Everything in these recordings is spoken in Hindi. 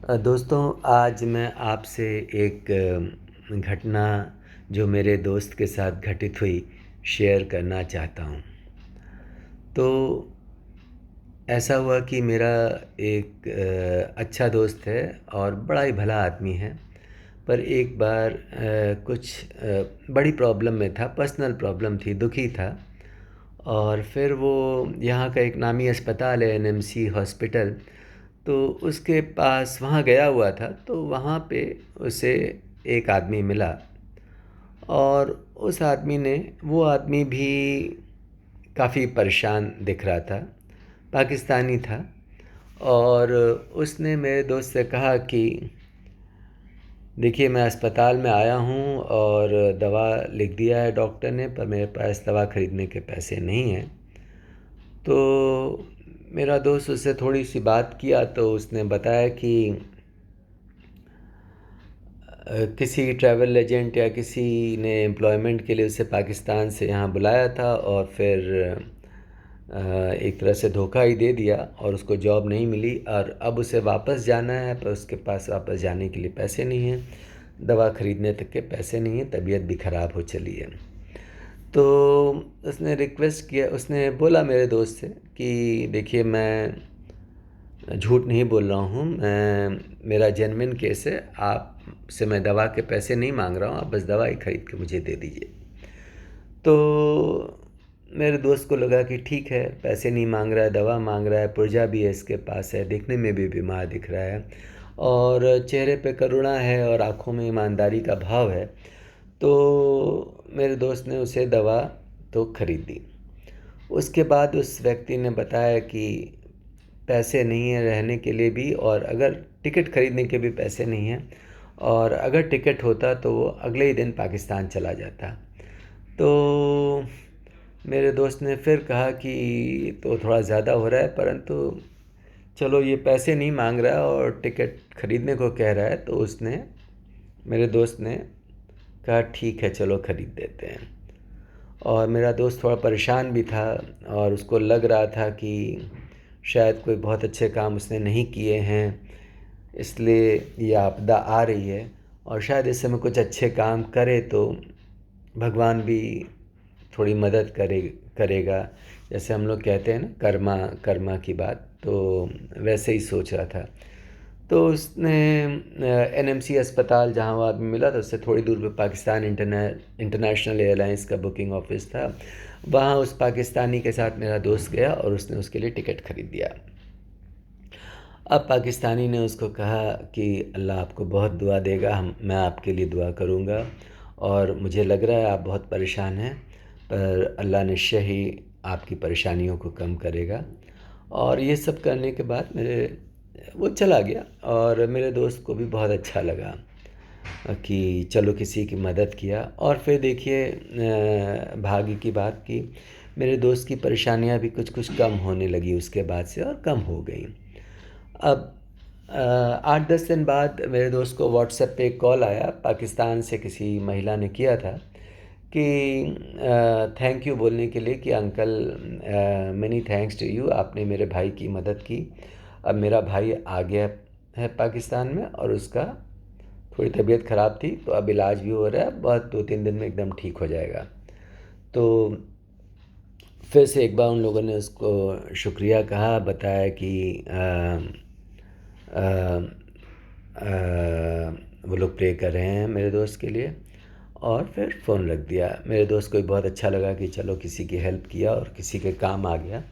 दोस्तों, आज मैं आपसे एक घटना जो मेरे दोस्त के साथ घटित हुई, शेयर करना चाहता हूँ। तो ऐसा हुआ कि मेरा एक अच्छा दोस्त है और बड़ा ही भला आदमी है। पर एक बार कुछ बड़ी प्रॉब्लम में था, पर्सनल प्रॉब्लम थी, दुखी था। और फिर वो यहाँ का एक नामी अस्पताल है, एनएमसी हॉस्पिटल, तो उसके पास वहाँ गया हुआ था। तो वहाँ पे उसे एक आदमी मिला और उस आदमी ने वो आदमी भी काफ़ी परेशान दिख रहा था, पाकिस्तानी था। और उसने मेरे दोस्त से कहा कि देखिए, मैं अस्पताल में आया हूँ और दवा लिख दिया है डॉक्टर ने, पर मेरे पास दवा ख़रीदने के पैसे नहीं हैं। तो मेरा दोस्त उससे थोड़ी सी बात किया तो उसने बताया कि किसी ट्रैवल एजेंट या किसी ने एम्प्लॉयमेंट के लिए उसे पाकिस्तान से यहाँ बुलाया था और फिर एक तरह से धोखा ही दे दिया और उसको जॉब नहीं मिली और अब उसे वापस जाना है, पर उसके पास वापस जाने के लिए पैसे नहीं हैं, दवा ख़रीदने तक के पैसे नहीं हैं, तबीयत भी ख़राब हो चली है। तो उसने रिक्वेस्ट किया, उसने बोला मेरे दोस्त से कि देखिए, मैं झूठ नहीं बोल रहा हूँ, मेरा जेन्युइन केस है, आपसे मैं दवा के पैसे नहीं मांग रहा हूँ, आप बस दवा ही ख़रीद के मुझे दे दीजिए। तो मेरे दोस्त को लगा कि ठीक है, पैसे नहीं मांग रहा है, दवा मांग रहा है, पुर्जा भी है इसके पास है, दिखने में भी बीमार दिख रहा है और चेहरे पे करुणा है और आँखों में ईमानदारी का भाव है। तो मेरे दोस्त ने उसे दवा तो ख़रीद दी। उसके बाद उस व्यक्ति ने बताया कि पैसे नहीं हैं रहने के लिए भी, और अगर टिकट ख़रीदने के भी पैसे नहीं हैं, और अगर टिकट होता तो वो अगले ही दिन पाकिस्तान चला जाता। तो मेरे दोस्त ने फिर कहा कि तो थोड़ा ज़्यादा हो रहा है, परंतु चलो, ये पैसे नहीं मांग रहा है और टिकट ख़रीदने को कह रहा है, तो उसने, मेरे दोस्त ने कहा ठीक है, चलो ख़रीद देते हैं। और मेरा दोस्त थोड़ा परेशान भी था और उसको लग रहा था कि शायद कोई बहुत अच्छे काम उसने नहीं किए हैं, इसलिए ये आपदा आ रही है, और शायद इस समय कुछ अच्छे काम करे तो भगवान भी थोड़ी मदद करेगा। जैसे हम लोग कहते हैं ना, कर्मा कर्मा की बात, तो वैसे ही सोच रहा था। तो उसने एनएमसी अस्पताल जहाँ वो आदमी मिला था, उससे थोड़ी दूर पे पाकिस्तान इंटरनेशनल एयरलाइंस का बुकिंग ऑफिस था। वहाँ उस पाकिस्तानी के साथ मेरा दोस्त गया और उसने उसके लिए टिकट ख़रीद दिया। अब पाकिस्तानी ने उसको कहा कि अल्लाह आपको बहुत दुआ देगा, मैं आपके लिए दुआ करूँगा, और मुझे लग रहा है आप बहुत परेशान हैं, पर अल्लाह निश्चय ही आपकी परेशानियों को कम करेगा। और ये सब करने के बाद वो चला गया और मेरे दोस्त को भी बहुत अच्छा लगा कि चलो किसी की मदद किया। और फिर देखिए, भाग्य की बात कि मेरे दोस्त की परेशानियां भी कुछ कुछ कम होने लगी उसके बाद से, और कम हो गई। अब 8-10 दिन बाद मेरे दोस्त को व्हाट्सएप पे एक कॉल आया, पाकिस्तान से किसी महिला ने किया था कि थैंक यू बोलने के लिए कि uncle, many thanks to you, आपने मेरे भाई की मदद की। अब मेरा भाई आ गया है पाकिस्तान में और उसका थोड़ी तबीयत ख़राब थी, तो अब इलाज भी हो रहा है, बहुत 2-3 दिन में एकदम ठीक हो जाएगा। तो फिर से एक बार उन लोगों ने उसको शुक्रिया कहा, बताया कि अ, वो लोग प्रे कर रहे हैं मेरे दोस्त के लिए, और फिर फ़ोन रख दिया। मेरे दोस्त को भी बहुत अच्छा लगा कि चलो किसी की हेल्प किया और किसी के काम आ गया।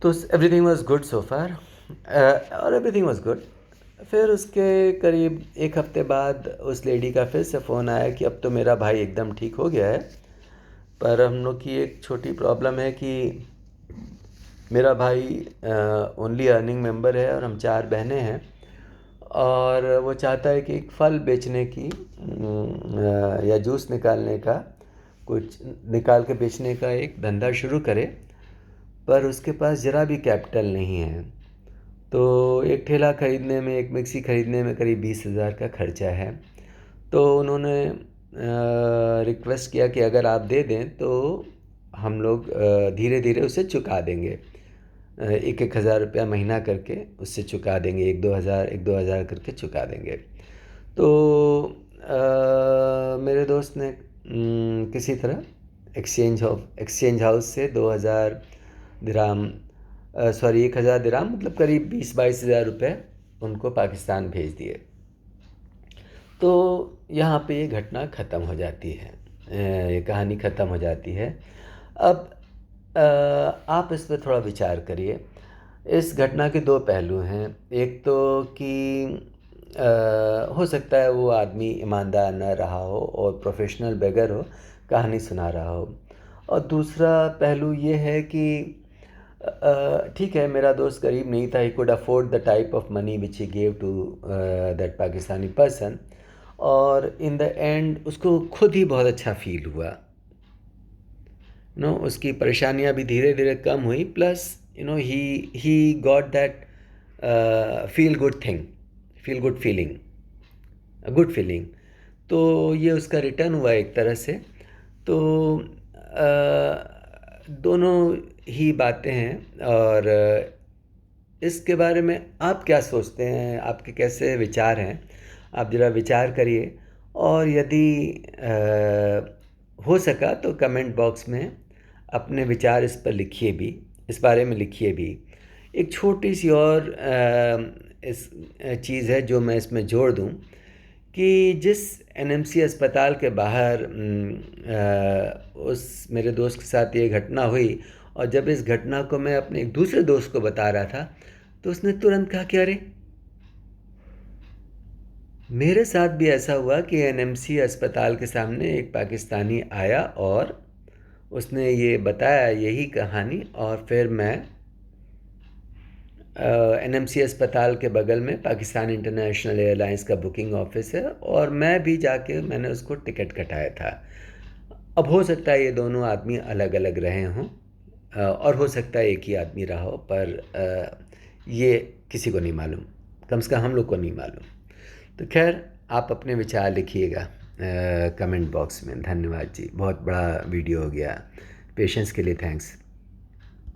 तो एवरीथिंग वाज़ गुड सो फार, और एवरीथिंग वाज़ गुड। फिर उसके करीब एक हफ़्ते बाद उस लेडी का फिर से फ़ोन आया कि अब तो मेरा भाई एकदम ठीक हो गया है, पर हम लोग की एक छोटी प्रॉब्लम है कि मेरा भाई ओनली अर्निंग मेंबर है और हम 4 बहनें हैं, और वो चाहता है कि एक फल बेचने की या जूस निकालने का, कुछ निकाल के बेचने का एक धंधा शुरू करे, पर उसके पास ज़रा भी कैपिटल नहीं है। तो एक ठेला ख़रीदने में, एक मिक्सी ख़रीदने में करीब 20,000 का खर्चा है। तो उन्होंने रिक्वेस्ट किया कि अगर आप दे दें तो हम लोग धीरे धीरे उसे चुका देंगे, एक हज़ार रुपया महीना करके उससे चुका देंगे, एक दो हज़ार करके चुका देंगे। तो मेरे दोस्त ने किसी तरह एक्सचेंज हाउस से 2000 दिराम, 1000 दिराम मतलब करीब 20-22 हज़ार रुपये उनको पाकिस्तान भेज दिए। तो यहाँ पे ये घटना ख़त्म हो जाती है, ये कहानी ख़त्म हो जाती है। अब आप इस पे थोड़ा विचार करिए। इस घटना के दो पहलू हैं। एक तो कि हो सकता है वो आदमी ईमानदार न रहा हो और प्रोफेशनल बेगर हो, कहानी सुना रहा हो। और दूसरा पहलू ये है कि ठीक है, मेरा दोस्त गरीब नहीं था, he could afford the type of money which he gave to that Pakistani person, और इन द एंड उसको खुद ही बहुत अच्छा फील हुआ। उसकी परेशानियां भी धीरे धीरे कम हुई, plus he got that feel good feeling, good feeling. तो ये उसका रिटर्न हुआ एक तरह से। तो दोनों ही बातें हैं। और इसके बारे में आप क्या सोचते हैं, आपके कैसे विचार हैं? आप ज़रा विचार करिए, और यदि हो सका तो कमेंट बॉक्स में अपने विचार इस पर लिखिए भी, इस बारे में लिखिए भी। एक छोटी सी और इस चीज़ है जो मैं इसमें जोड़ दूं, कि जिस एनएमसी अस्पताल के बाहर उस मेरे दोस्त के साथ ये घटना हुई, और जब इस घटना को मैं अपने एक दूसरे दोस्त को बता रहा था, तो उसने तुरंत कहा कि अरे, मेरे साथ भी ऐसा हुआ कि एनएमसी अस्पताल के सामने एक पाकिस्तानी आया और उसने ये बताया यही कहानी, और फिर मैं एनएमसी अस्पताल के बगल में पाकिस्तान इंटरनेशनल एयरलाइंस का बुकिंग ऑफिस है, और मैं भी जाके मैंने उसको टिकट कटाया था। अब हो सकता है ये दोनों आदमी अलग अलग रहे हों, और हो सकता है एक ही आदमी रहा हो, पर ये किसी को नहीं मालूम, कम से कम हम लोग को नहीं मालूम। तो खैर, आप अपने विचार लिखिएगा कमेंट बॉक्स में। धन्यवाद जी, बहुत बड़ा वीडियो हो गया। पेशेंस के लिए थैंक्स।